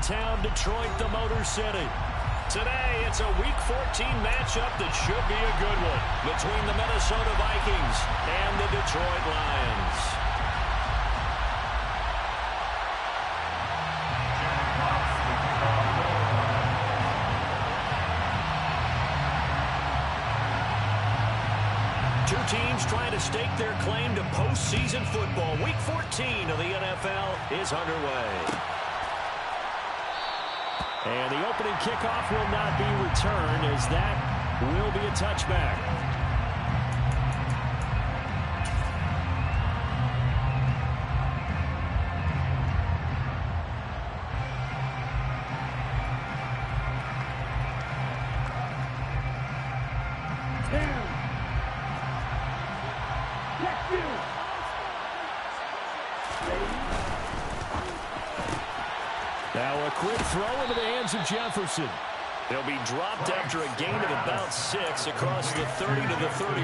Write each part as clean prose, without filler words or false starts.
downtown Detroit, the Motor City. Today, it's a Week 14 matchup that should be a good one between the Minnesota Vikings and the Detroit Lions. Two teams trying to stake their claim to postseason football. Week 14 of the NFL is underway. And the opening kickoff will not be returned, as that will be a touchback. Now a quick throw into the hands of Jefferson. He'll be dropped after a gain of about 6 across the 30 to the 31.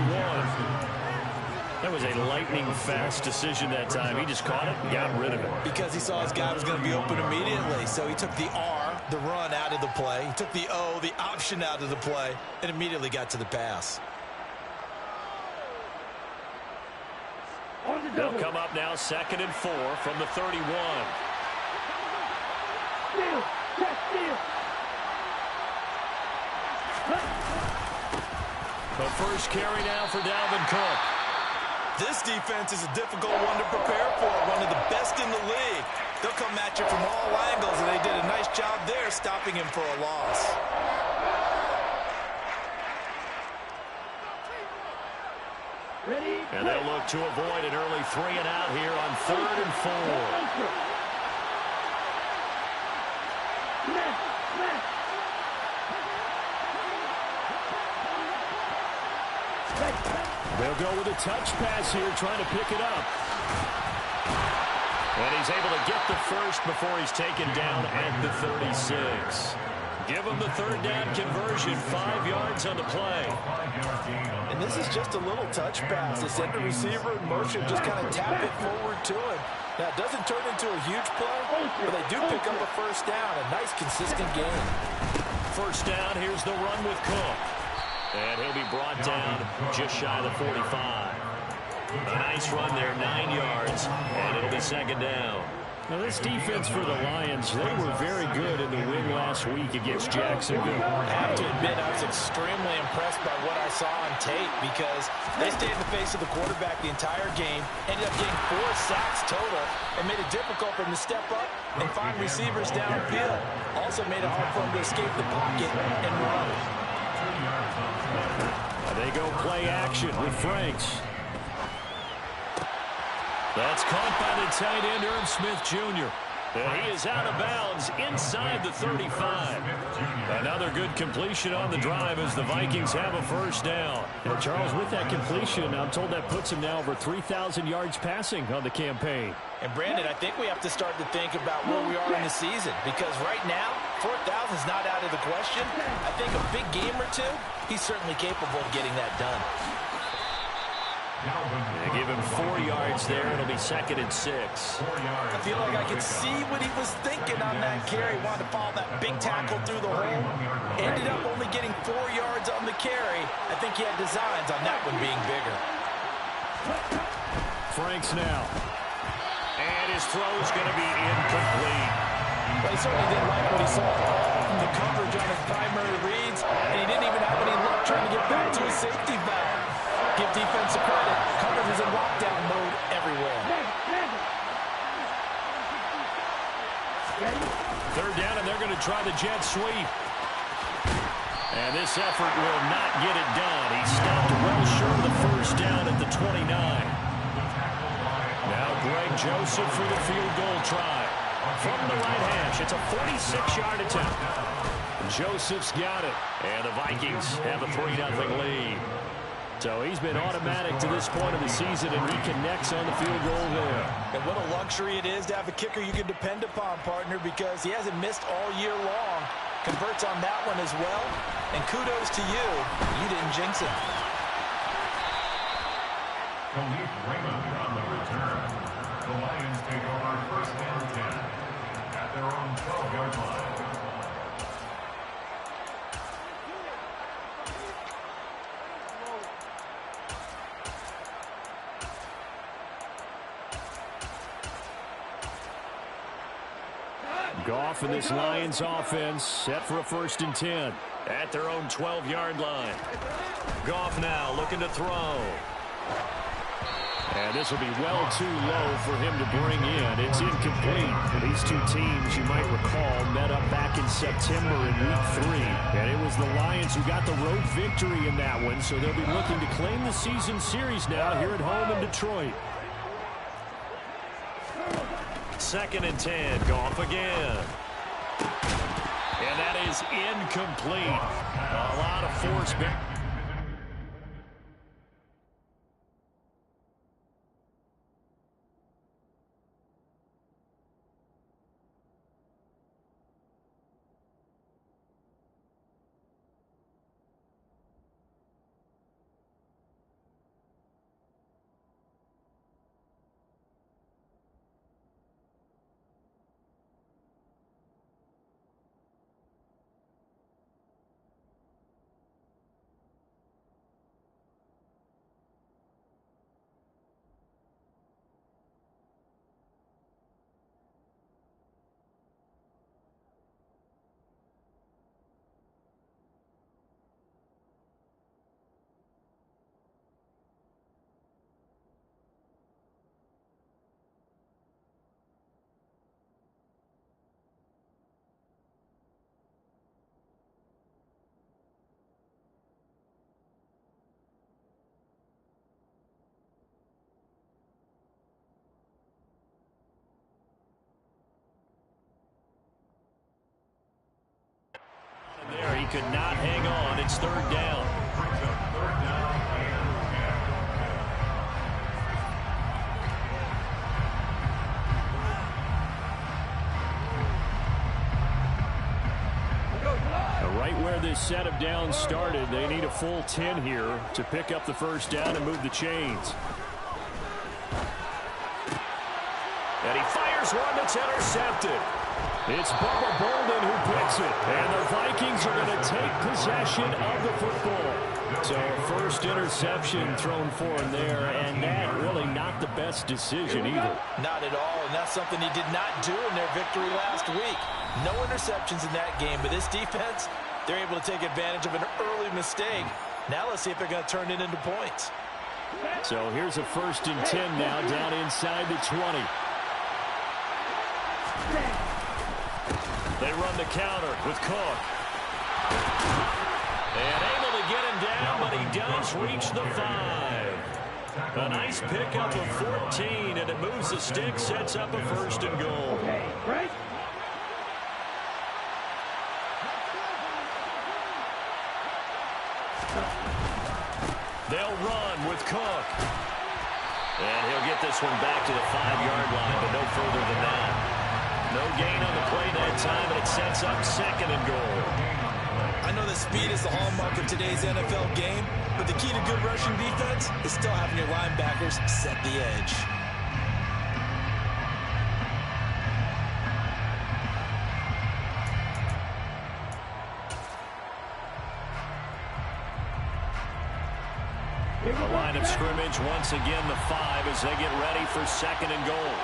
That was a lightning-fast decision that time. He just caught it and got rid of it. Because he saw his guy was going to be open immediately. So he took the R, the run, out of the play. He took the O, the option, out of the play, and immediately got to the pass. They'll come up now 2nd and 4 from the 31. The first carry now for Dalvin Cook. This defense is a difficult one to prepare for, one of the best in the league. They'll come at you from all angles, and they did a nice job there stopping him for a loss. And they'll look to avoid an early 3-and-out here on 3rd and 4. They'll go with a touch pass here, trying to pick it up. And he's able to get the first before he's taken down at the 36. Give him the 3rd down conversion, 5 yards on the play. And this is just a little touch pass. They send the receiver in motion, just kind of tap it forward to him. Now, it doesn't turn into a huge play, but they do pick up a 1st down. A nice, consistent gain. 1st down, here's the run with Cook. And he'll be brought down just shy of the 45. A nice run there, 9 yards, and it'll be 2nd down. Now, this defense for the Lions, they were very good in the win last week against Jacksonville. I have to admit, I was extremely impressed by what I saw on tape because they stayed in the face of the quarterback the entire game, ended up getting 4 sacks total, and made it difficult for them to step up and find receivers downfield. Also made it hard for them to escape the pocket and run. They go play action with Franks. That's caught by the tight end, Irv Smith Jr. He is out of bounds inside the 35. Another good completion on the drive as the Vikings have a 1st down. And Charles, with that completion, I'm told that puts him now over 3,000 yards passing on the campaign. And Brandon, I think we have to start to think about where we are in the season, because right now, 4,000 is not out of the question. I think a big game or two, he's certainly capable of getting that done. They give him 4 yards there. It'll be 2nd and 6. I feel like I could see what he was thinking on that carry. Wanted to follow that big tackle through the hole. Ended up only getting 4 yards on the carry. I think he had designs on that one being bigger. Franks now. And his throw is going to be incomplete. But he certainly didn't like what he saw from the coverage on his primary reads, and he didn't even have any luck trying to get back to his safety valve. Give defensive credit. Coverage is in lockdown mode everywhere. 3rd down, and they're going to try the jet sweep. And this effort will not get it done. He stopped well short of the 1st down at the 29. Now Greg Joseph for the field goal try. From the right hash, it's a 46-yard attempt. Joseph's got it. And the Vikings have a 3-0 lead. So he's been automatic to this point of the season, and he connects on the field goal there. And what a luxury it is to have a kicker you can depend upon, partner, because he hasn't missed all year long. Converts on that one as well. And kudos to you. You didn't jinx it. Khalif Raymond on the return. The Lions take over 1st and 10 at their own 12. 12-yard line. Goff and this Lions offense set for a 1st and 10 at their own 12-yard line. Goff now looking to throw. And this will be well too low for him to bring in. It's incomplete. These two teams, you might recall, met up back in September in Week 3. And it was the Lions who got the road victory in that one, so they'll be looking to claim the season series now here at home in Detroit. 2nd and 10, Goff again. And that is incomplete. A lot of force back. There, he could not hang on. It's 3rd down. Right where this set of downs started, they need a full 10 here to pick up the 1st down and move the chains. And he fires one that's intercepted. It's Bubba Bolden who picks it. And the Vikings are going to take possession of the football. So first interception thrown for him there, and that really not the best decision either. Not at all, and that's something he did not do in their victory last week. No interceptions in that game, but this defense, they're able to take advantage of an early mistake. Now let's see if they're going to turn it into points. So here's a 1st and 10 now down inside the 20. They run the counter with Cook. And able to get him down, but he does reach the 5. A nice pickup of 14, and it moves the stick, sets up a 1st and goal. They'll run with Cook. And he'll get this one back to the 5-yard line, but no further than that. No gain on the play that time, and it sets up 2nd and goal. I know that speed is the hallmark of today's NFL game, but the key to good rushing defense is still having your linebackers set the edge. The line of scrimmage, once again, the 5 as they get ready for 2nd and goal.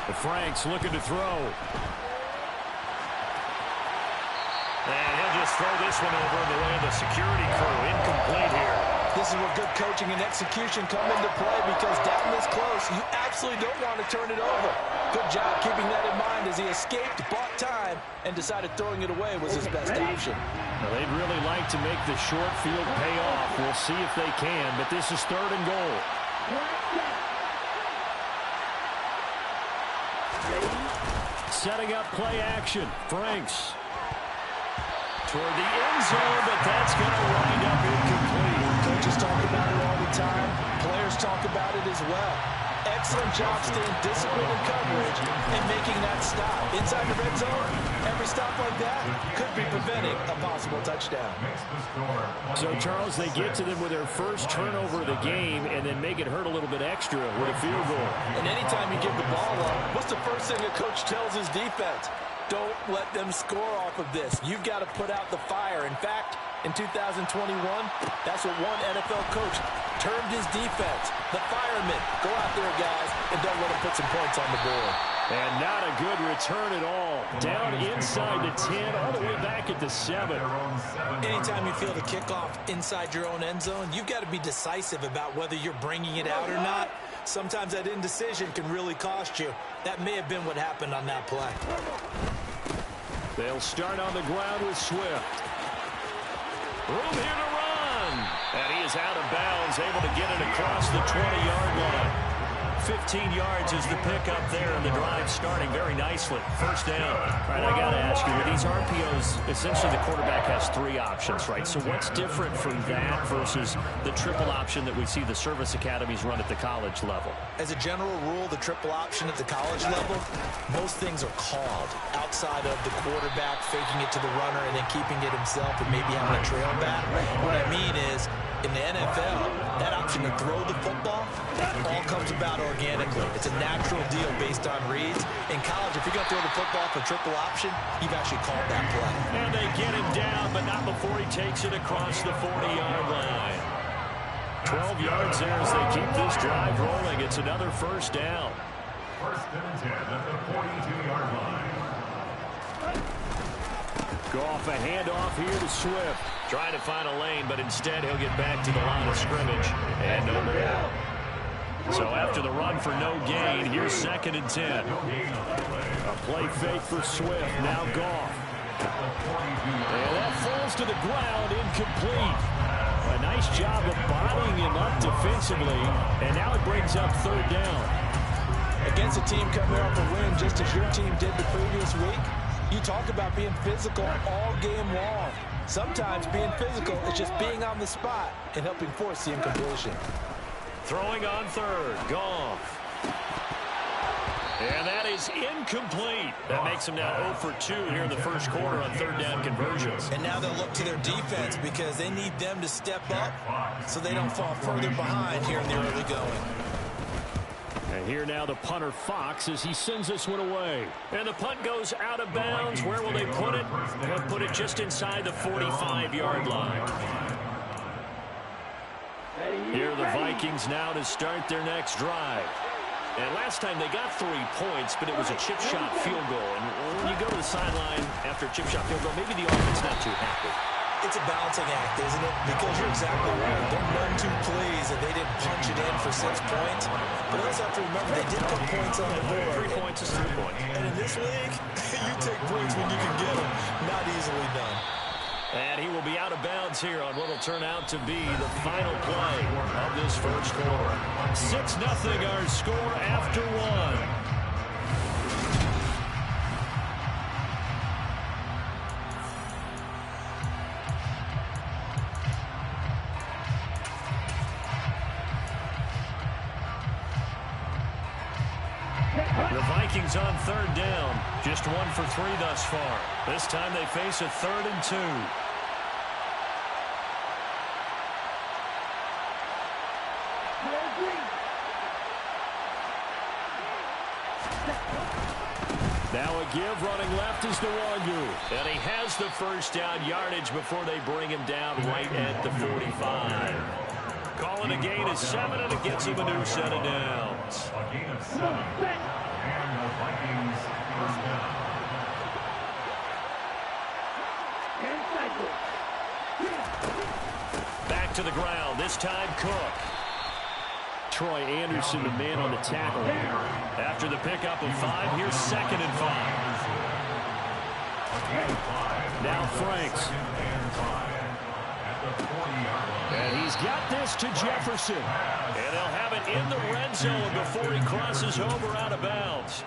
The Franks looking to throw. And he'll just throw this one over in the way of the security crew. Incomplete here. This is where good coaching and execution come into play, because down this close, you absolutely don't want to turn it over. Good job keeping that in mind as he escaped, bought time, and decided throwing it away was his best option. Now, they'd really like to make the short field pay off. We'll see if they can, but this is 3rd and goal. Setting up play action. Franks toward the end zone, but that's going to wind up incomplete. Coaches talk about it all the time. Players talk about it as well. Excellent job staying disciplined in coverage and making that stop. Inside the red zone, Every stop like that could be preventing a possible touchdown. So, Charles, they get to them with their first turnover of the game and then make it hurt a little bit extra with a field goal. And anytime you give the ball up, what's the first thing a coach tells his defense? Don't let them score off of this. You've got to put out the fire. In fact, in 2021, that's what one NFL coach termed his defense. The firemen. Go out there, guys, and don't let them put some points on the board. And not a good return at all. Down inside the 10, all the way back at the 7. Anytime you feel the kickoff inside your own end zone, you've got to be decisive about whether you're bringing it out or not. Sometimes that indecision can really cost you. That may have been what happened on that play. They'll start on the ground with Swift. Room here to run. And he is out of bounds, able to get it across the 20-yard line. 15 yards is the pickup there, and the drive starting very nicely. First down. All right, I got to ask you, with these RPOs, essentially the quarterback has 3 options, right? So what's different from that versus the triple option that we see the service academies run at the college level? As a general rule, the triple option at the college level, most things are called outside of the quarterback faking it to the runner and then keeping it himself and maybe having a trail back. What I mean is, in the NFL, that option to throw the football, that all comes about organically. It's a natural deal based on reads. In college, if you're going to throw the football for triple option, you've actually called that play. And they get him down, but not before he takes it across the 40-yard line. 12 yards there as they keep this drive rolling. It's another first down. First and 10 at the 42-yard line. Goff, a handoff here to Swift. Trying to find a lane, but instead he'll get back to the line of scrimmage. And no more. So after the run for no gain, here's second and 10. A play fake for Swift. Now Goff. And that falls to the ground, incomplete. A nice job of bodying him up defensively. And now it brings up third down. Against a team coming off a win just as your team did the previous week, you talk about being physical all game long. Sometimes being physical is just being on the spot and helping force the incompletion. Throwing on third, Goff. And that is incomplete. That makes him now 0 for 2 here in the first quarter on third down conversions. And now they'll look to their defense because they need them to step up so they don't fall further behind here in the early going. And here now the punter Fox as he sends this one away. And the punt goes out of bounds. Where will they put it? They'll put it just inside the 45-yard line. Here are the Vikings now to start their next drive. And last time they got 3 points, but it was a chip shot field goal. And when you go to the sideline after a chip shot field goal, maybe the offense not too happy. It's a balancing act, isn't it? Because you're exactly right. They're none too pleased that they didn't punch it in for 6 points. But also have to remember they did put points on the board. 3 points is 3 points. And in this league, you take points when you can get them. Not easily done. And he will be out of bounds here on what will turn out to be the final play of this first quarter. 6-0 our score after 1. The Vikings on third down. Just 1 for 3 thus far. This time they face a 3rd and 2. Now a give running left is Nwangu. And he has the first down yardage before they bring him down right at the 45. Calling a gain of 7, and it gets him a new set of downs. A gain of 7. And the Vikings first down. Back to the ground. This time Cook. Troy Anderson, the man on the tackle. After the pickup of 5, here's 2nd and 5. Now Franks. And he's got this to Jefferson. And they'll have it in the red zone before he crosses over out of bounds.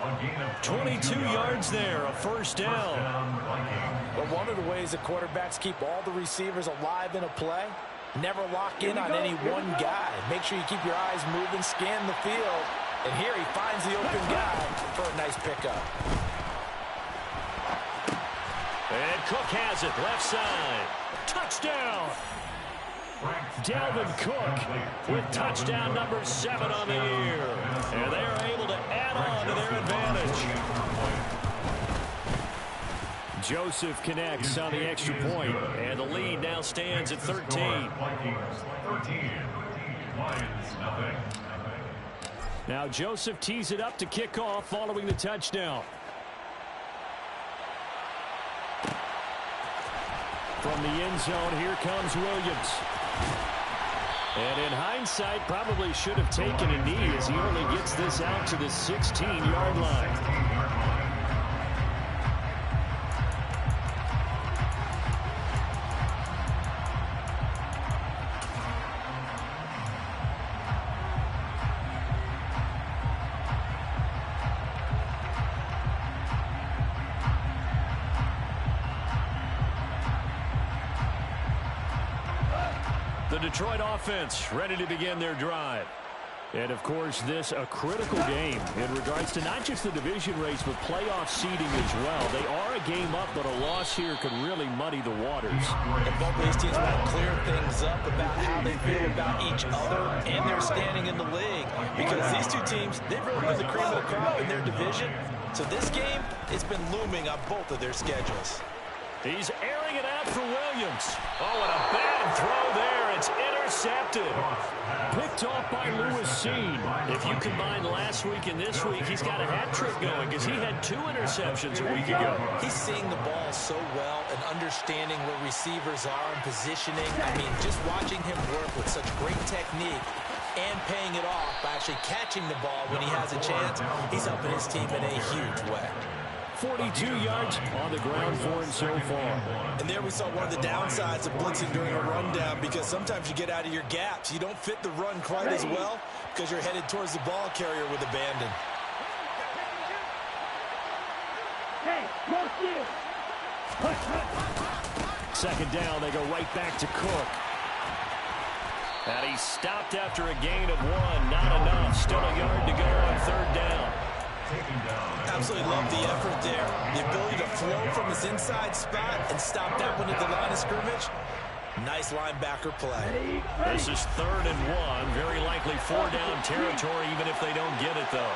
22 yards there, a first down. But one of the ways that quarterbacks keep all the receivers alive in a play, never lock in on any one guy. Make sure you keep your eyes moving, scan the field. And here he finds the open guy for a nice pickup. And Cook has it, left side. Touchdown! Dalvin Cook with touchdown number 7 on the year. And they are able to add on to their advantage. Joseph connects on the extra point, and the lead now stands at 13. Now Joseph tees it up to kick off following the touchdown. From the end zone, here comes Williams. And in hindsight, probably should have taken a knee as he only gets this out to the 16-yard line. The Detroit offense ready to begin their drive. And, of course, this a critical game in regards to not just the division race, but playoff seeding as well. They are a game up, but a loss here could really muddy the waters. And both of these teams want to clear things up about how they feel about each other and their standing in the league. Because these two teams, they've really been the cream of the crop in their division. So this game, it's been looming on both of their schedules. He's airing it out for Williams. Oh, and a bad throw there. It's intercepted. Picked off by Lewis Cine. If you combine last week and this week, he's got a hat trick going because he had 2 interceptions a week ago. He's seeing the ball so well and understanding where receivers are and positioning. I mean, just watching him work with such great technique and paying it off by actually catching the ball when he has a chance, he's helping his team in a huge way. 42 yards on the ground for him so far. And there we saw one of the downsides of blitzing during a rundown, because sometimes you get out of your gaps. You don't fit the run quite as well because you're headed towards the ball carrier with abandon. Second down, they go right back to Cook. And he's stopped after a gain of 1. Not enough. Still a yard to go on third down. Absolutely love the effort there. The ability to flow from his inside spot and stop that one at the line of scrimmage. Nice linebacker play. This is 3rd and 1. Very likely 4-down territory, even if they don't get it, though.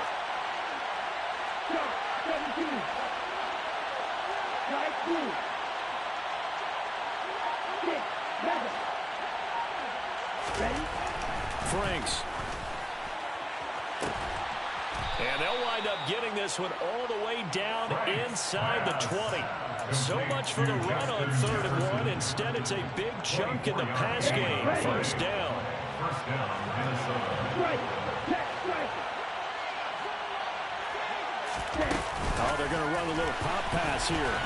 Franks. And they'll wind up getting this one all the way down inside the 20. So much for the run on 3rd and 1. Instead, it's a big chunk in the pass game. First down. Oh, they're going to run a little pop pass here.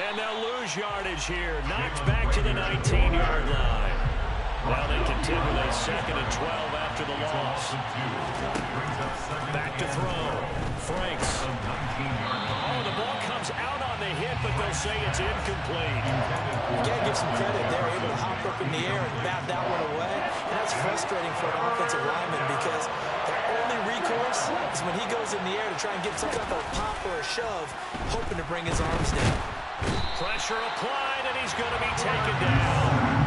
And they'll lose yardage here. Knocked back to the 19-yard line. Now they continue a 2nd and 12 after the loss. Back to throw. Franks. Oh, the ball comes out on the hit, but they'll say it's incomplete. You got to give some credit. They're able to hop up in the air and bat that one away. And that's frustrating for an offensive lineman because their only recourse is when he goes in the air to try and get some type of pop or a shove, hoping to bring his arms down. Pressure applied, and he's going to be taken down.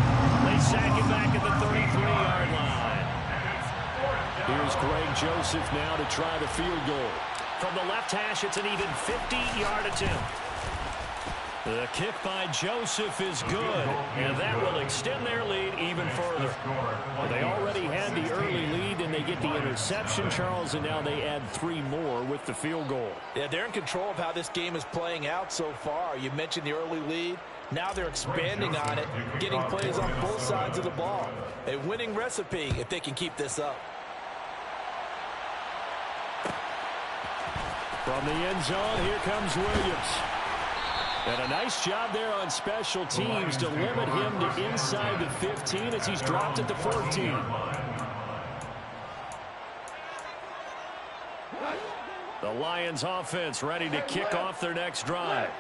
They sack him back at the 33-yard line. Here's Greg Joseph now to try the field goal. From the left hash, it's an even 50-yard attempt. The kick by Joseph is good, and that will extend their lead even further. They already had the early lead, and they get the interception, Charles, and now they add 3 more with the field goal. Yeah, they're in control of how this game is playing out so far. You mentioned the early lead. Now they're expanding on it, getting plays on both sides of the ball. A winning recipe if they can keep this up. From the end zone, here comes Williams. And a nice job there on special teams to limit him to inside the 15 as he's dropped at the 14. The Lions offense ready to kick off their next drive.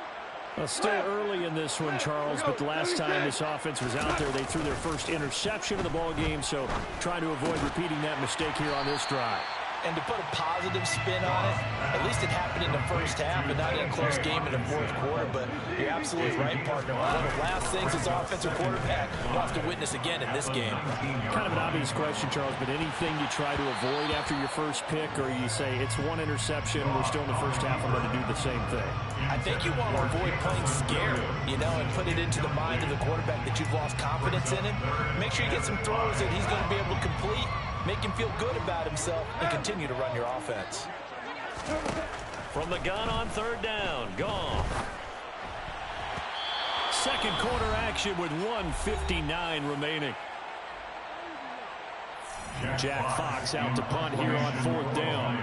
Well, still early in this one, Charles, but the last time this offense was out there, they threw their first interception of the ball game, so trying to avoid repeating that mistake here on this drive. And to put a positive spin on it, at least it happened in the first half and not in a close game in the fourth quarter. But you're absolutely right, partner. One of the last things this offensive quarterback will have to witness again in this game. Kind of an obvious question, Charles, but anything you try to avoid after your first pick, or you say it's one interception, we're still in the first half, I'm going to do the same thing? I think you want to avoid playing scared, and put it into the mind of the quarterback that you've lost confidence in him. Make sure you get some throws that he's going to be able to complete, make him feel good about himself, and continue to run your offense. From the gun on third down, Goff. Second quarter action with 1:59 remaining. Jack Fox out to punt here on fourth down.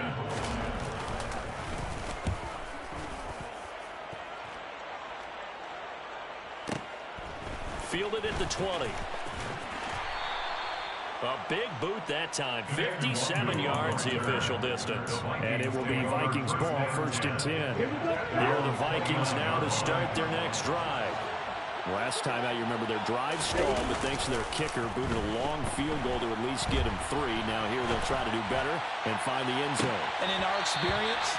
Fielded at the 20. A big boot that time. 57 yards the official distance. And it will be Vikings ball, 1st and 10. Here are the Vikings now to start their next drive. Last time out, you remember their drive stalled, but thanks to their kicker, booted a long field goal to at least get him 3. Now here they'll try to do better and find the end zone. And in our experience,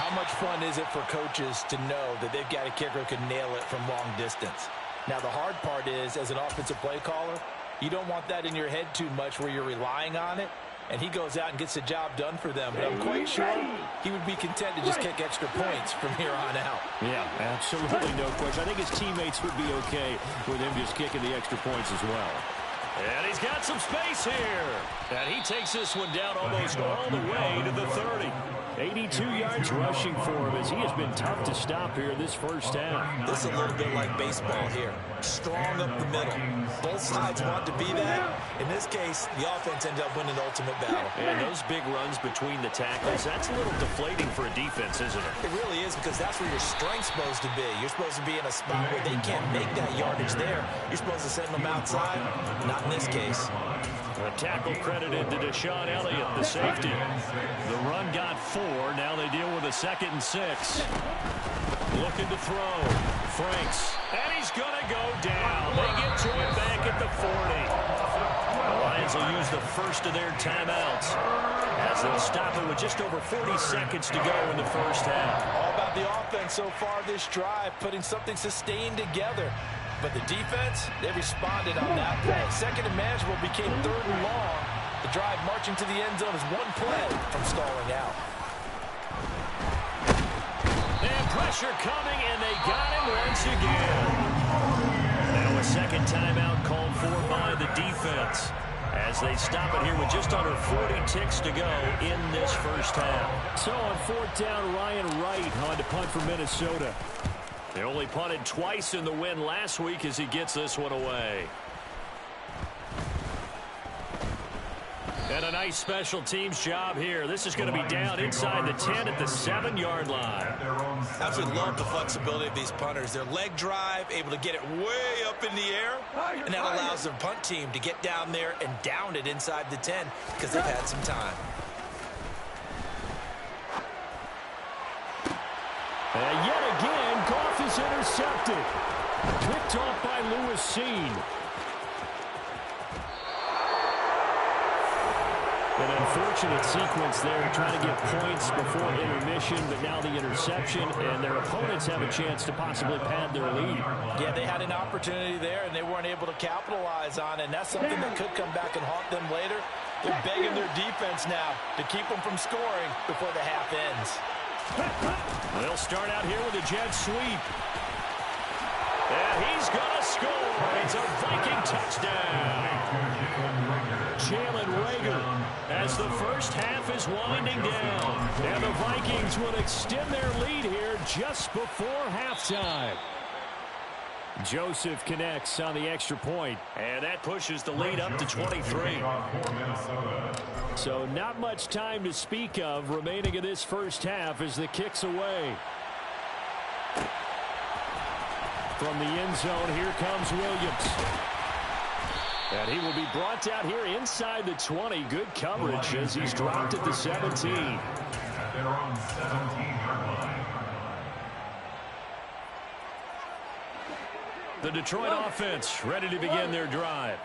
how much fun is it for coaches to know that they've got a kicker who can nail it from long distance? Now the hard part is, as an offensive play caller, you don't want that in your head too much where you're relying on it, and he goes out and gets the job done for them. But I'm quite sure he would be content to just kick extra points from here on out. Yeah, absolutely no question. I think his teammates would be okay with him just kicking the extra points as well. And he's got some space here. And he takes this one down almost all the way to the 30. 82 yards rushing for him as he has been tough to stop here this first half. This is a little bit like baseball here. Strong up the middle. Both sides want to be that. In this case, the offense ended up winning the ultimate battle. And those big runs between the tackles, that's a little deflating for a defense, isn't it? It really is, because that's where your strength's supposed to be. You're supposed to be in a spot where they can't make that yardage there. You're supposed to send them outside. Not in this case. A tackle credited to Deshaun Elliott, the safety. The run got 4. Now they deal with a 2nd and 6. Looking to throw. Franks. And he's going to go down. They get to it back at the 40. The Lions will use the first of their timeouts as they'll stop it with just over 40 seconds to go in the first half. All about the offense so far this drive, putting something sustained together. But the defense, they responded on that play. 2nd and manageable became 3rd and long. The drive marching to the end zone is one play from stalling out. And pressure coming, and they got him once again. Now a 2nd timeout called for by the defense as they stop it here with just under 40 ticks to go in this first half. So on 4th down, Ryan Wright on to punt for Minnesota. They only punted twice in the win last week as he gets this one away. And a nice special teams job here. This is going to be down inside the 10 at the 7-yard line. Absolutely love the flexibility of these punters. Their leg drive, able to get it way up in the air, and that allows their punt team to get down there and down it inside the 10 because they've had some time. And yet again, Goff is intercepted. Picked off by Lewis Cine. An unfortunate sequence there, trying to get points before intermission, but now the interception, and their opponents have a chance to possibly pad their lead. Yeah, they had an opportunity there, and they weren't able to capitalize on it, and that's something that could come back and haunt them later. They're begging their defense now to keep them from scoring before the half ends. They'll start out here with a jet sweep. And he's going to score. It's a Viking touchdown. Jalen Reagor as the first half is winding down. And the Vikings will extend their lead here just before halftime. Joseph connects on the extra point, and that pushes the lead up to 23. So not much time to speak of remaining in this first half as the kick's away. From the end zone, here comes Williams. And he will be brought down here inside the 20. Good coverage as he's dropped at the 17. They're on 17-yard line. The Detroit offense ready to begin their drive.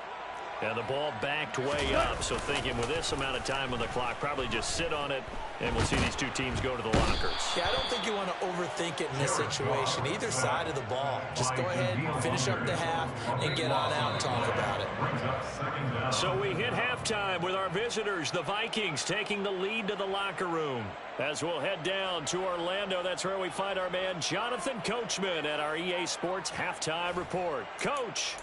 And the ball backed way up, so thinking with this amount of time on the clock, probably just sit on it, and we'll see these two teams go to the lockers. Yeah, I don't think you want to overthink it in this situation. Either side of the ball. Just go ahead, finish up the half, and get on out and talk about it. So we hit halftime with our visitors, the Vikings, taking the lead to the locker room. As we'll head down to Orlando, that's where we find our man Jonathan Coachman at our EA Sports Halftime Report. Coach.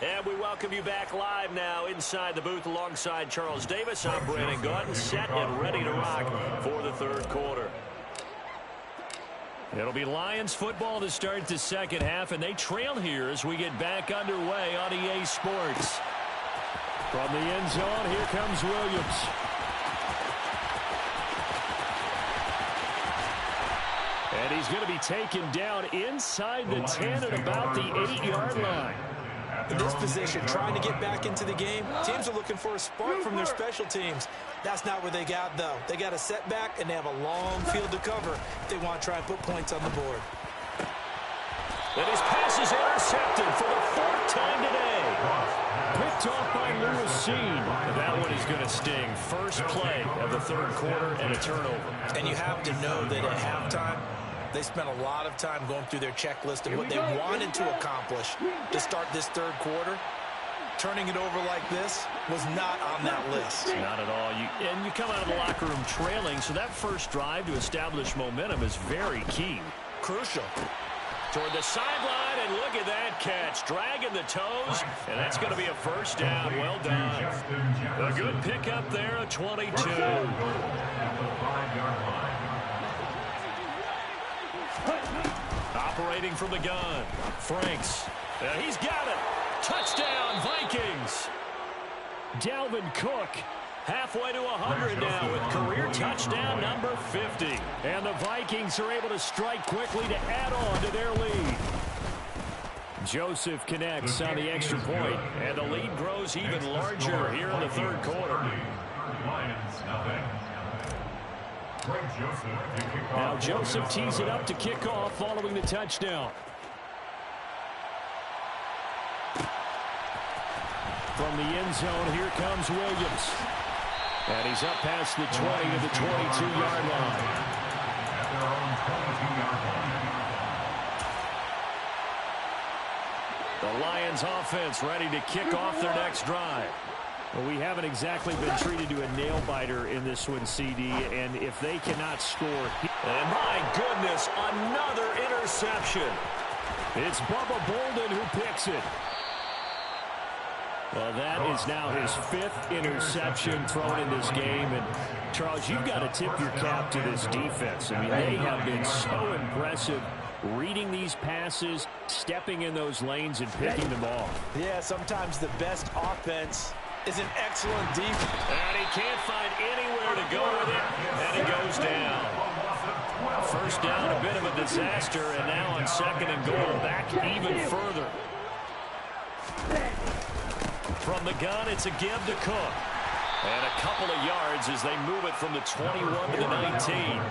And we welcome you back live now inside the booth alongside Charles Davis. I'm Brandon Gaudin, set and ready to rock for the third quarter. It'll be Lions football to start the second half, and they trail here as we get back underway on EA Sports. From the end zone, here comes Williams. And he's going to be taken down inside the 10 at about the 8-yard line. In this position, trying to get back into the game, teams are looking for a spark from their special teams. That's not what they got, though. They got a setback, and they have a long field to cover if they want to try and put points on the board. And his pass is intercepted for the fourth time today. Picked off by Lewis Cine. That one is going to sting. First play of the third quarter and a turnover. And you have to know that at halftime, they spent a lot of time going through their checklist of what they wanted to accomplish to start this third quarter. Turning it over like this was not on that list. Not at all. And you come out of the locker room trailing, so that first drive to establish momentum is very key. Crucial. Toward the sideline, and look at that catch. Dragging the toes, and that's going to be a first down. Well done. A good pickup there, a 22. Operating from the gun, Franks. He's got it. Touchdown, Vikings. Dalvin Cook halfway to 100 now with career touchdown number 50. And the Vikings are able to strike quickly to add on to their lead. Joseph connects on the extra point, and the lead grows even larger here in the third quarter. Now Joseph tees it up to kick off following the touchdown. From the end zone, here comes Williams. And he's up past the 20 to the 22-yard line. The Lions offense ready to kick off their next drive. Well, we haven't exactly been treated to a nail-biter in this one, CD, and if they cannot score... And my goodness, another interception. It's Bubba Bolden who picks it. Well, that is now his 5th interception thrown in this game. And, Charles, you've got to tip your cap to this defense. I mean, they have been so impressive reading these passes, stepping in those lanes, and picking them off. Yeah, sometimes the best offense is an excellent defense. And he can't find anywhere to go with it, and he goes down. First down, a bit of a disaster, and now on second and goal, back even further. From the gun, it's a give to Cook. And a couple of yards as they move it from the 21 to the 19.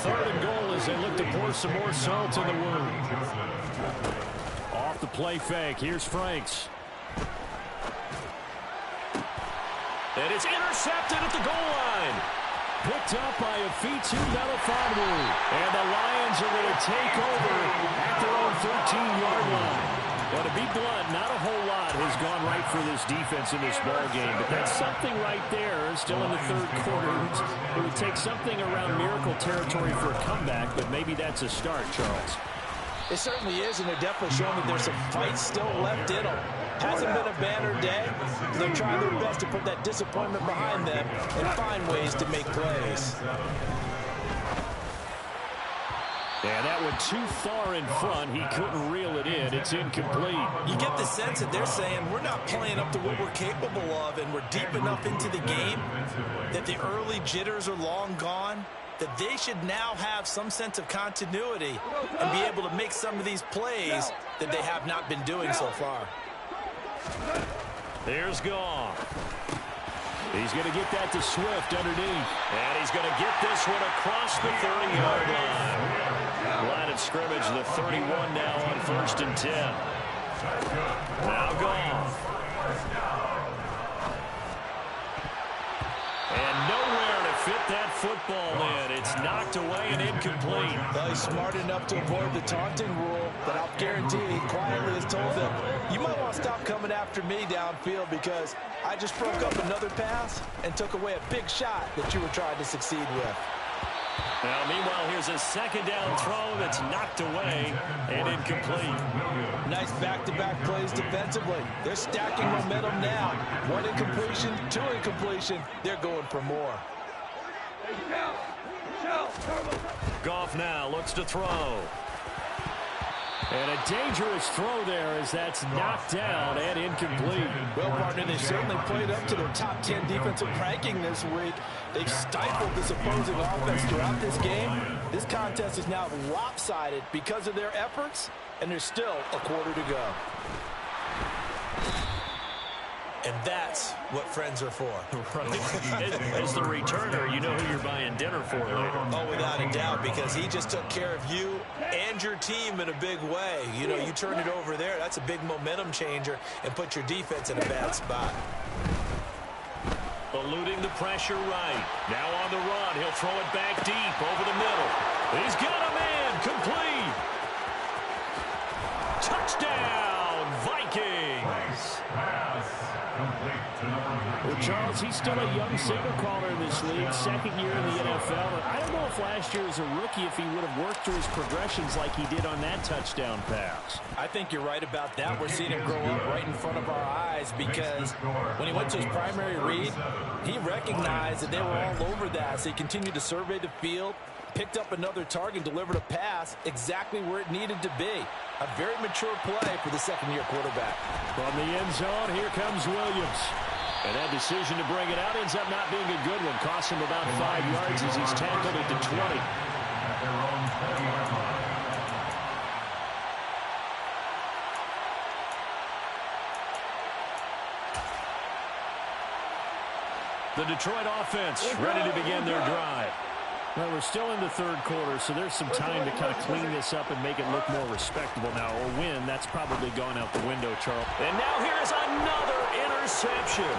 Third and goal as they look to pour some more salt in the wound. Off the play fake, here's Franks. And it's intercepted at the goal line. Picked up by Afitu Melifonwu. And the Lions are going to take over at their own 13-yard line. Well, to be blunt, not a whole lot has gone right for this defense in this ballgame, but that's something right there. Still in the third quarter. It would take something around miracle territory for a comeback, but maybe that's a start, Charles. It certainly is, and they're definitely showing that there's some fight still left in them. Hasn't been a banner day. They're trying their best to put that disappointment behind them and find ways to make plays. And that went too far in front. He couldn't reel it in. It's incomplete. You get the sense that they're saying we're not playing up to what we're capable of, and we're deep enough into the game that the early jitters are long gone, that they should now have some sense of continuity and be able to make some of these plays that they have not been doing so far. Here's Goff. He's going to get that to Swift underneath. And he's going to get this one across the 30-yard line. Line of scrimmage, the 31 now on 1st and 10. Now Goff. And nowhere to fit that football in. It's knocked away and incomplete. Well, he's smart enough to avoid the taunting rule, but I'll guarantee he quietly has told them, you might want to stop coming after me downfield because I just broke up another pass and took away a big shot that you were trying to succeed with. Now, meanwhile, here's a 2nd down throw that's knocked away and incomplete. Nice back-to-back plays defensively. They're stacking momentum now. 1 incompletion, 2 incompletion. They're going for more. Goff now looks to throw. And a dangerous throw there as that's knocked down and incomplete. Well, partner, they certainly played up to their top 10 defensive ranking this week. They've stifled this opposing offense throughout this game. This contest is now lopsided because of their efforts, and there's still a quarter to go. And that's what friends are for. Right. As the returner, you know who you're buying dinner for later. Oh, without a doubt, because he just took care of you and your team in a big way. You know, you turn it over there, that's a big momentum changer and put your defense in a bad spot. Eluding the pressure right. Now on the run, he'll throw it back deep over the middle. He's got a man, complete. Touchdown, Vikings. Well, Charles, he's still a young signal caller in this league, 2nd year in the NFL. And I don't know if last year as a rookie, if he would have worked through his progressions like he did on that touchdown pass. I think you're right about that. We're seeing him grow up right in front of our eyes because when he went to his primary read, he recognized that they were all over that. So he continued to survey the field, picked up another target, delivered a pass exactly where it needed to be. A very mature play for the 2nd-year quarterback. From the end zone, here comes Williams. And that decision to bring it out ends up not being a good one. Cost him about 5 yards as he's tackled at the 20. The Detroit offense ready to begin their drive. Well, we're still in the 3rd quarter, so there's some time to kind of clean this up and make it look more respectable now. Or win, that's probably gone out the window, Charles. And now here's another interception.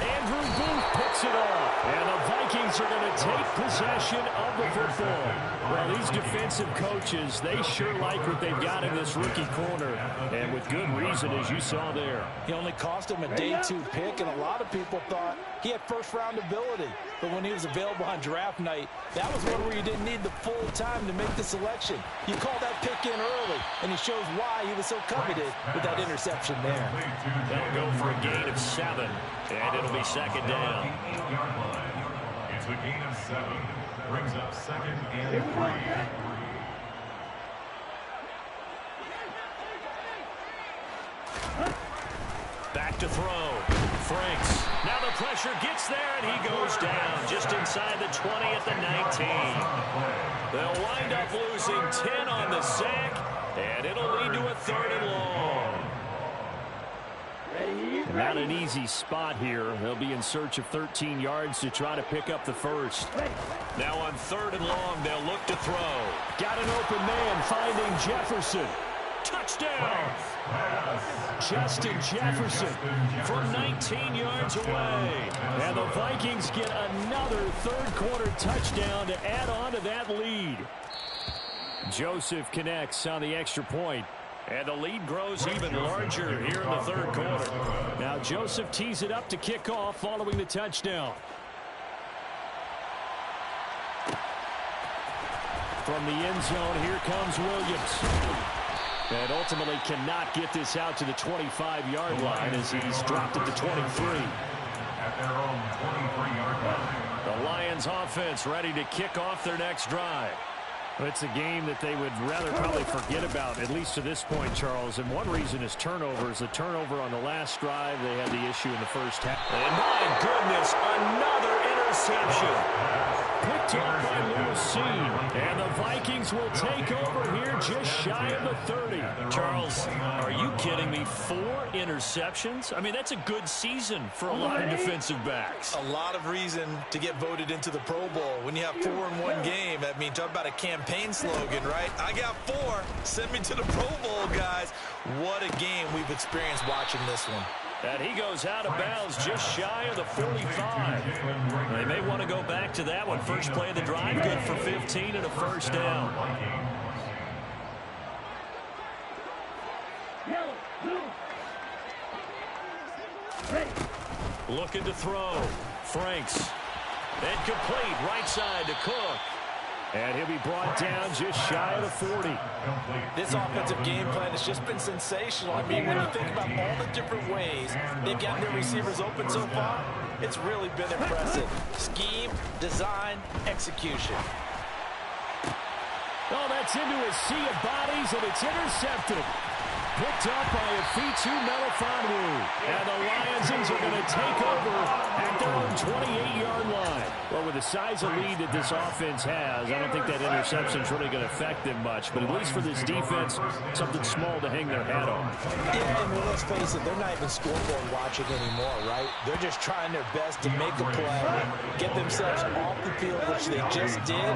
Andrew Booth picks it off. And the Vikings are going to take possession of the football. Well, these defensive coaches, they sure like what they've got in this rookie corner. And with good reason, as you saw there. He only cost him a day 2 pick, and a lot of people thought he had first-round ability. But when he was available on draft night, that was one where you didn't need the full time to make the selection. You call that pick in early, and he shows why he was so coveted with that interception there. They'll go for a gain of 7, and it'll be 2nd down. It's a gain of 7. Brings up 2nd and 3. Back to throw. Franks. Now the pressure gets there, and he goes down just inside the 20 at the 19. They'll wind up losing 10 on the sack, and it'll lead to a 3rd and long. Not an easy spot here. They'll be in search of 13 yards to try to pick up the 1st. Now on 3rd and long, they'll look to throw. Got an open man finding Jefferson. Touchdown! Justin Jefferson from 19 yards away. And the Vikings get another 3rd quarter touchdown to add on to that lead. Joseph connects on the extra point. And the lead grows even larger here in the 3rd quarter. Now Joseph tees it up to kick off following the touchdown. From the end zone, here comes Williams. And ultimately cannot get this out to the 25-yard line as he's dropped at the 23. At their own 23-yard line. The Lions offense ready to kick off their next drive. It's a game that they would rather probably forget about, at least to this point, Charles. And one reason is turnovers. The turnover on the last drive, they had the issue in the first half. And my goodness, another interception reception. Picked up by Lewis. And the Vikings will take over here just shy of the 30. Charles, are you kidding me? 4 interceptions? I mean, that's a good season for a lot of defensive backs. A lot of reason to get voted into the Pro Bowl. When you have 4 in one game, I mean, talk about a campaign slogan, right? I got 4. Send me to the Pro Bowl, guys. What a game we've experienced watching this one. And he goes out of bounds just shy of the 45. They may want to go back to that one. First play of the drive, good for 15 and a first down. Looking to throw. Franks. Incomplete. Right side to Cook. And he'll be brought down just shy of the 40. This offensive game plan has just been sensational. I mean, when you think about all the different ways they've gotten their receivers open so far, it's really been impressive. Scheme, design, execution. Oh, that's into a sea of bodies, and it's intercepted. Picked up by Afitu Melifonwu. And the Lions are going to take over at their own 28-yard line. Well, with the size of lead that this offense has, I don't think that interception is really going to affect them much. But at least for this defense, something small to hang their hat on. Yeah, and let's face it, they're not even scoreboard watching anymore, right? They're just trying their best to make a play, get themselves off the field, which they just did,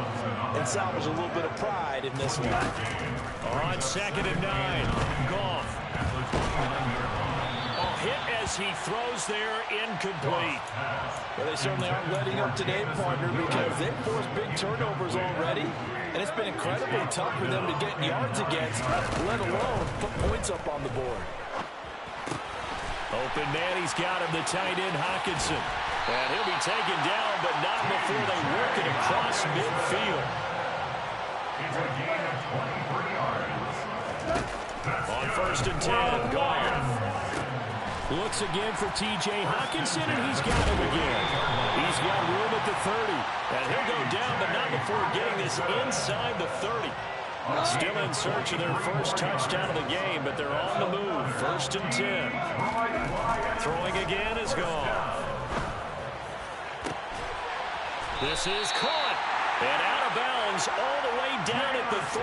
and salvage a little bit of pride in this one. On 2nd and 9, Goff. Hit as he throws there, incomplete. Well, they certainly aren't letting up today, partner, because they've forced big turnovers already, and it's been incredibly tough for them to get yards against, let alone put points up on the board. Open man, he's got him, the tight end, Hockenson. And he'll be taken down, but not before they work it across midfield. On 1st and 10, Goff. Looks again for T.J. Hockenson, and he's got him again. He's got room at the 30. And he'll go down, but not before getting this inside the 30. Still in search of their first touchdown of the game, but they're on the move. 1st and 10. Throwing again is Goff. This is caught. And out of bounds all the way down at the 3.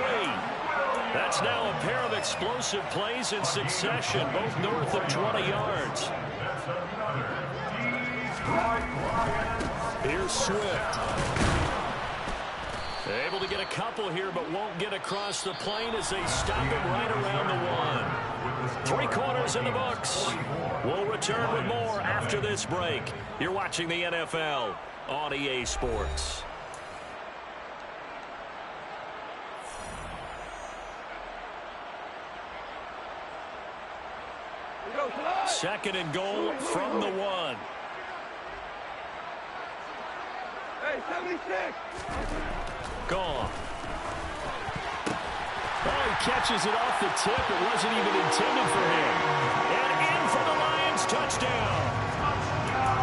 That's now a pair of explosive plays in succession, both north of 20 yards. Here's Swift. Able to get a couple here, but won't get across the plane as they stop him right around the 1. 3 quarters in the books. We'll return with more after this break. You're watching the NFL on EA Sports. 2nd and goal from the 1. Hey, 76. Goff. Oh, he catches it off the tip. It wasn't even intended for him. And in for the Lions, touchdown.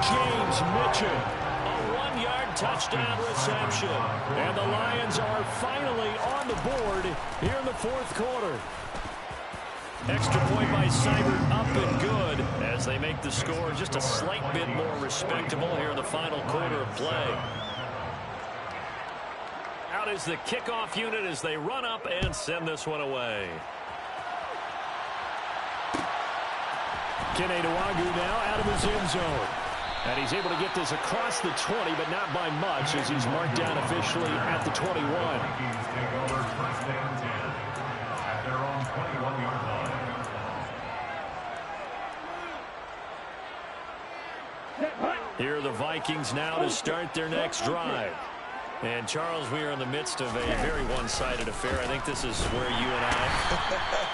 James Mitchell. A 1-yard touchdown reception. And the Lions are finally on the board here in the 4th quarter. Extra point by Seibert, up and good as they make the score just a slight bit more respectable here in the final quarter of play. Out is the kickoff unit as they run up and send this one away. Kene Nwangwu now out of his end zone. And he's able to get this across the 20, but not by much as he's marked down officially at the 21. Here are the Vikings now to start their next drive. And, Charles, we are in the midst of a very one-sided affair. I think this is where you and I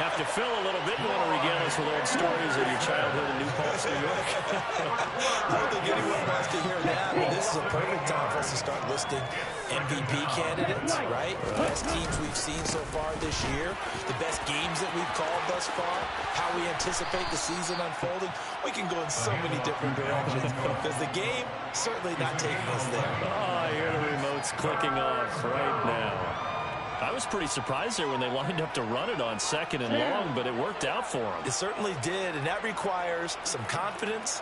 have to fill a little bit. You want to regale us with old stories of your childhood in New Paltz, New York? I don't think anyone wants to hear that. But this is a perfect time for us to start listing MVP candidates, right? The best teams we've seen so far this year, the best games that we've called thus far, how we anticipate the season unfolding. We can go in so many different directions because the game certainly not taking us there. Oh, I hear the remotes clicking off right now. I was pretty surprised there when they lined up to run it on 2nd and long, but it worked out for them. It certainly did, and that requires some confidence,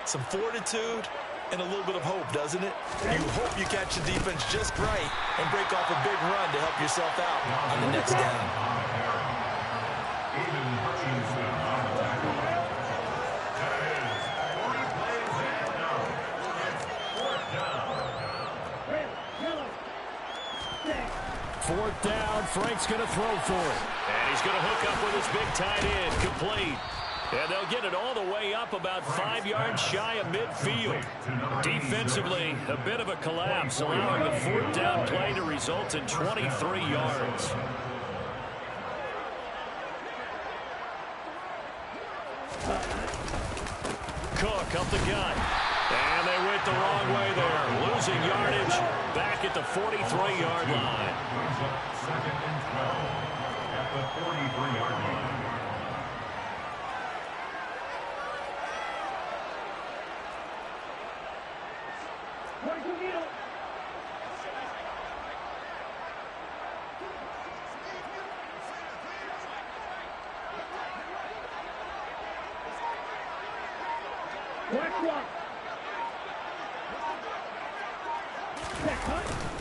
some fortitude, and a little bit of hope, doesn't it? You hope you catch the defense just right and break off a big run to help yourself out on the next down. Fourth down, Frank's going to throw for it. And he's going to hook up with his big tight end, complete. And they'll get it all the way up about 5 yards shy of midfield. Defensively, a bit of a collapse, allowing the fourth down play to result in 23 yards. Cook up the gut. And they went the wrong way there. Losing yardage back at the 43-yard line. Second and 12 at the 43-yard line.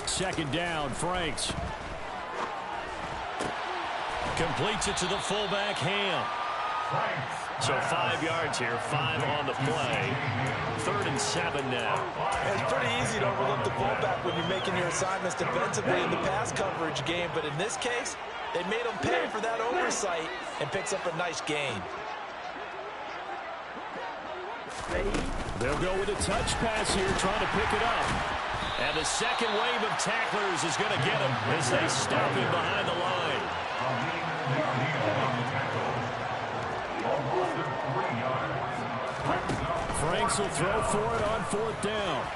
Second down, Franks. Completes it to the fullback, Ham. So 5 yards here, 5 on the play. 3rd and 7 now. It's pretty easy to overlook the fullback when you're making your assignments defensively in the pass coverage game, but in this case, they made him pay for that oversight and picks up a nice gain. They'll go with a touch pass here, trying to pick it up. And the second wave of tacklers is going to get him as they stop him behind the line. Franks will throw for it on 4th down.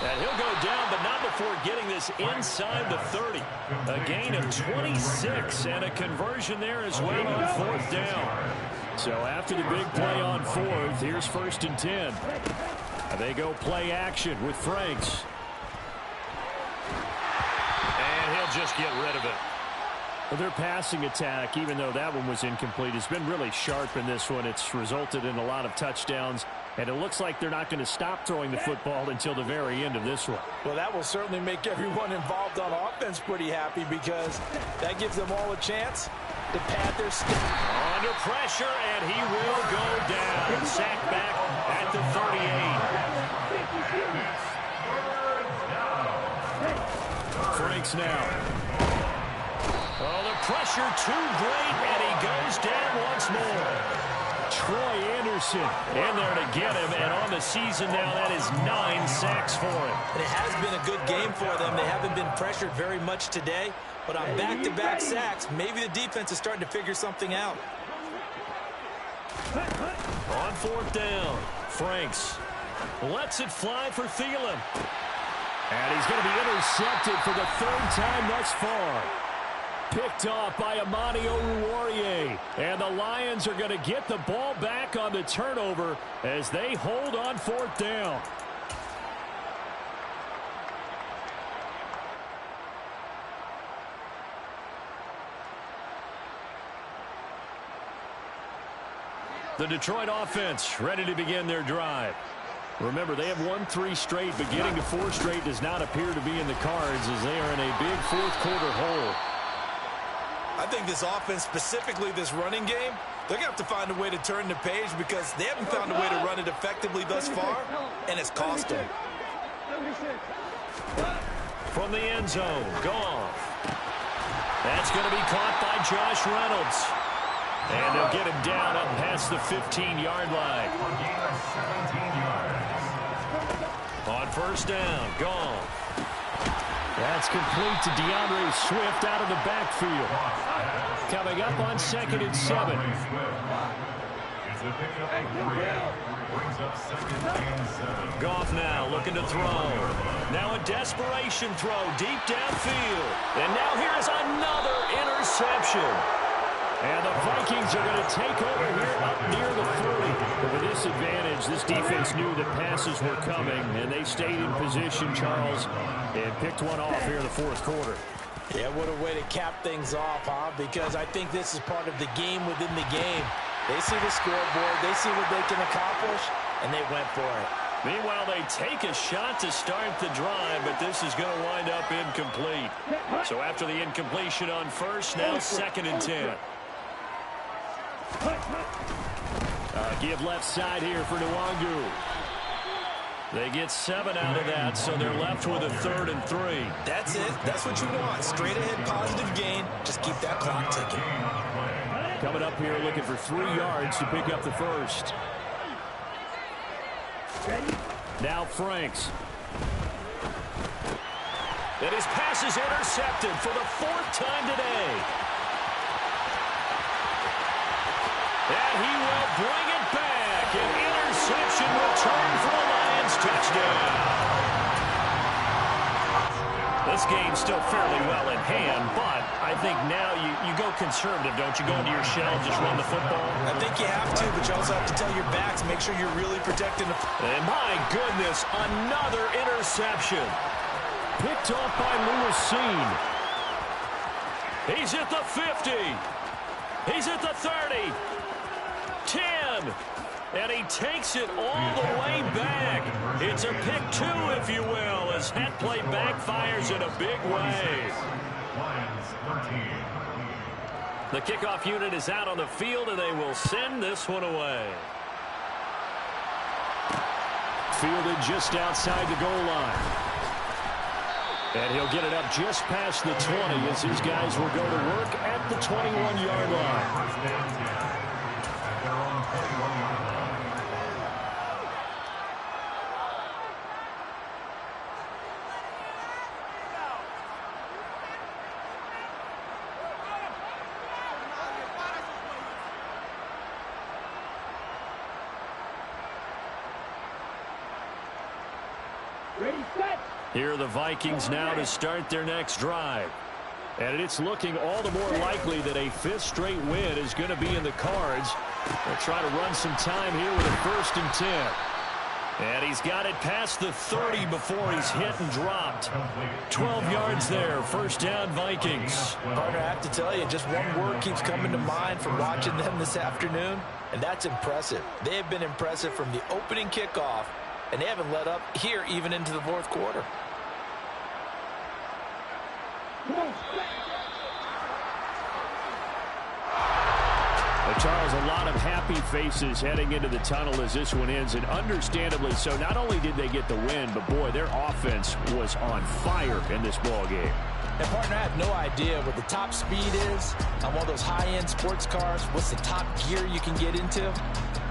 And he'll go down, but not before getting this inside the 30. A gain of 26 and a conversion there as well on 4th down. So after the big play on 4th, here's 1st and 10. They go play action with Franks. And he'll just get rid of it. Well, their passing attack, even though that one was incomplete, has been really sharp in this one. It's resulted in a lot of touchdowns, and it looks like they're not going to stop throwing the football until the very end of this one. Well, that will certainly make everyone involved on offense pretty happy because that gives them all a chance to pad their step. Under pressure, and he will go down. Sacked back at the 38. Franks now. Oh, the pressure too great, and he goes down once more. Troy Anderson in there to get him, and on the season now, that is 9 sacks for him. And it has been a good game for them. They haven't been pressured very much today, but on back-to-back sacks, maybe the defense is starting to figure something out. On 4th down, Franks lets it fly for Thielen. And he's going to be intercepted for the 3rd time thus far. Picked off by Amani Oruwariye. And the Lions are going to get the ball back on the turnover as they hold on 4th down. The Detroit offense ready to begin their drive. Remember, they have won 3 straight, but getting to 4 straight does not appear to be in the cards as they are in a big 4th quarter hole. I think this offense, specifically this running game, they're going to have to find a way to turn the page because they haven't found a way to run it effectively thus far, and it's cost them. From the end zone, Goff. That's going to be caught by Josh Reynolds. And they'll get him down up past the 15-yard line. On 1st down, Goff. That's complete to DeAndre Swift out of the backfield. Coming up on 2nd and 7. Goff now looking to throw. Now a desperation throw deep downfield. And now here's another interception. And the Vikings are going to take over here up near the 40. But with this advantage, this defense knew that passes were coming, and they stayed in position, Charles, and picked one off here in the 4th quarter. Yeah, what a way to cap things off, huh? Because I think this is part of the game within the game. They see the scoreboard, they see what they can accomplish, and they went for it. Meanwhile, they take a shot to start the drive, but this is going to wind up incomplete. So after the incompletion on first, now 2nd and 10. Give left side here for Nwangu. They get 7 out of that, so they're left with a 3rd and 3. That's it. That's what you want. Straight ahead positive gain. Just keep that clock ticking. Coming up here looking for 3 yards to pick up the first. Now Franks. And his pass is intercepted for the 4th time today. And he will bring it back. An interception return for a Lions touchdown. This game's still fairly well in hand, but I think now you go conservative, don't you? Go into your shell and just run the football? I think you have to, but you also have to tell your backs, make sure you're really protecting the... And my goodness, another interception. Picked off by Lewis Seen. He's at the 50. He's at the 30. 10. And he takes it all the way back. It's a pick 2, if you will, as that play backfires in a big way. The kickoff unit is out on the field, and they will send this one away. Fielded just outside the goal line. And he'll get it up just past the 20 as his guys will go to work at the 21-yard line. Here are the Vikings now to start their next drive. And it's looking all the more likely that a 5th straight win is going to be in the cards. They'll try to run some time here with a 1st and 10. And he's got it past the 30 before he's hit and dropped. 12 yards there, 1st down Vikings. Partner, I have to tell you, just one word keeps coming to mind from watching them this afternoon, and that's impressive. They have been impressive from the opening kickoff, and they haven't let up here even into the 4th quarter. Charles, a lot of happy faces heading into the tunnel as this one ends, and understandably so. Not only did they get the win, but boy, their offense was on fire in this ball game. And partner, I have no idea what the top speed is on one of those high-end sports cars. What's the top gear you can get into?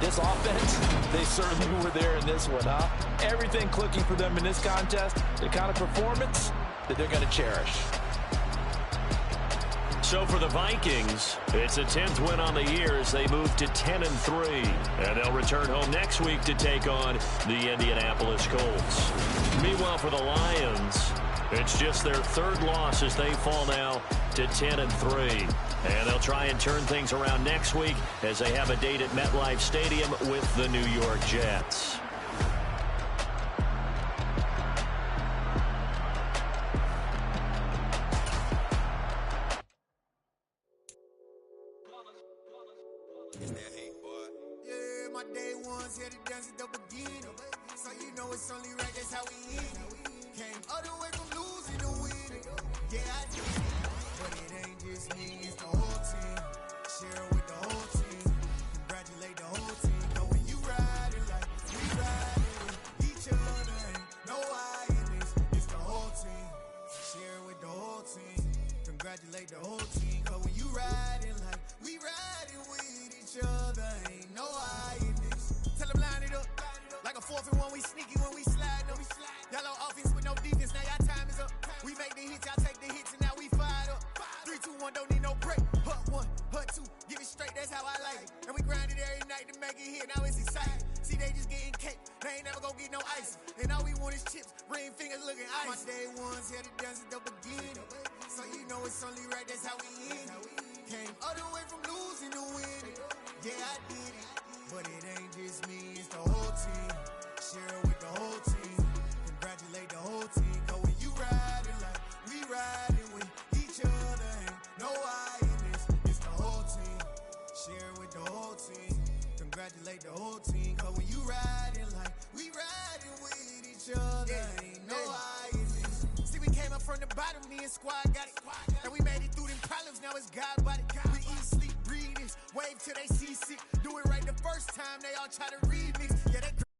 This offense, they certainly were there in this one, huh? Everything clicking for them in this contest, the kind of performance that they're going to cherish. So for the Vikings, it's a 10th win on the year as they move to 10 and 3. And they'll return home next week to take on the Indianapolis Colts. Meanwhile, for the Lions, it's just their 3rd loss as they fall now to 10 and 3. And they'll try and turn things around next week as they have a date at MetLife Stadium with the New York Jets. congratulate the whole team. Cause when you riding like we riding with each other, ain't no hiding. See, we came up from the bottom, me and squad got it. And we made it through them problems, now it's God body. We eat, sleep, breathe this. Wave till they see sick. Do it right the first time, they all try to remix.